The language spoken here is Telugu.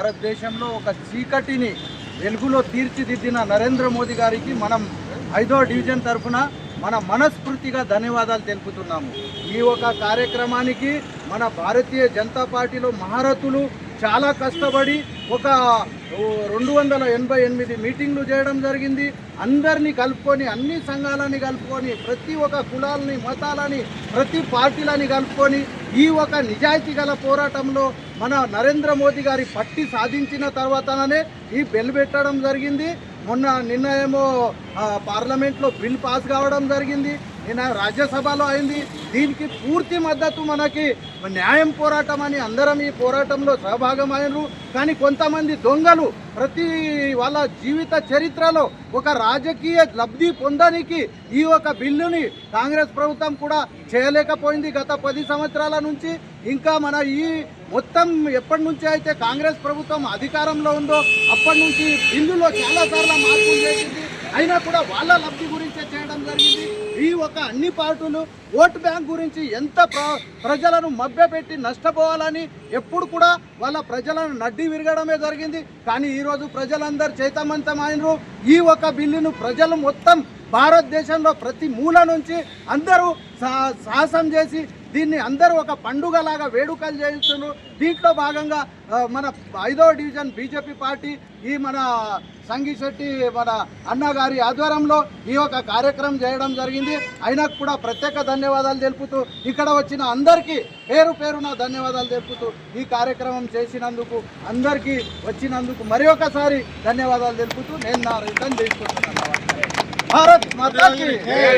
భారతదేశంలో ఒక చీకటిని వెలుగులో తీర్చిదిద్దిన నరేంద్ర మోదీ గారికి మనం 5వ డివిజన్ తరఫున మన మనస్ఫూర్తిగా ధన్యవాదాలు తెలుపుతున్నాము. ఈ ఒక కార్యక్రమానికి మన భారతీయ జనతా పార్టీలో మహారథులు చాలా కష్టపడి ఒక 288 మీటింగ్లు చేయడం జరిగింది. అందరినీ కలుపుకొని, అన్ని సంఘాలని కలుపుకొని, ప్రతి ఒక్క కులాలని, మతాలని, ప్రతి పార్టీలని కలుపుకొని ఈ ఒక నిజాయితీ గల పోరాటంలో మన నరేంద్ర మోదీ గారి పట్టి సాధించిన తర్వాతనే ఈ బెల్ పెట్టడం జరిగింది. నిన్న ఏమో పార్లమెంట్లో బిల్ పాస్ కావడం జరిగింది, నిన్న రాజ్యసభలో అయింది. దీనికి పూర్తి మద్దతు మనకి న్యాయం పోరాటం అని అందరం ఈ పోరాటంలో సహభాగమైనరు. కానీ కొంతమంది దొంగలు ప్రతి వాళ్ళ జీవిత చరిత్రలో ఒక రాజకీయ లబ్ధి పొందడానికి ఈ ఒక బిల్లుని కాంగ్రెస్ ప్రభుత్వం కూడా చేయలేకపోయింది గత 10 సంవత్సరాల నుంచి. ఇంకా మన ఈ మొత్తం ఎప్పటి నుంచి అయితే కాంగ్రెస్ ప్రభుత్వం అధికారంలో ఉందో అప్పటి నుంచి బిల్లులో చాలాసార్లు మార్పులు చేసింది. అయినా కూడా వాళ్ళ లబ్ధి గురించే చేయడం జరిగింది. ఈ ఒక అన్ని పార్టీలు ఓటు బ్యాంక్ గురించి ఎంత ప్రజలను మభ్యపెట్టి నష్టపోవాలని ఎప్పుడు కూడా వాళ్ళ ప్రజలను నడ్డి విరగడమే జరిగింది. కానీ ఈరోజు ప్రజలందరూ చైతన్యవంతమైనరు. ఈ ఒక బిల్లును ప్రజలు మొత్తం భారతదేశంలో ప్రతి మూల నుంచి అందరూ సాహసం చేసి దీన్ని అందరూ ఒక పండుగలాగా వేడుకలు చేస్తున్నారు. దీంట్లో భాగంగా మన 5వ డివిజన్ బీజేపీ పార్టీ ఈ మన సంగిశెట్టి మన అన్నగారి ఆధ్వర్యంలో ఈ ఒక కార్యక్రమం చేయడం జరిగింది. అయినా కూడా ప్రత్యేక ధన్యవాదాలు తెలుపుతూ ఇక్కడ వచ్చిన అందరికీ పేరు పేరున ధన్యవాదాలు తెలుపుతూ ఈ కార్యక్రమం చేసినందుకు అందరికీ వచ్చినందుకు మరి ఒకసారి ధన్యవాదాలు తెలుపుతూ నేను నా రిటర్న్ తీసుకుంటున్నాను. భారత్ మాతా కీ జై.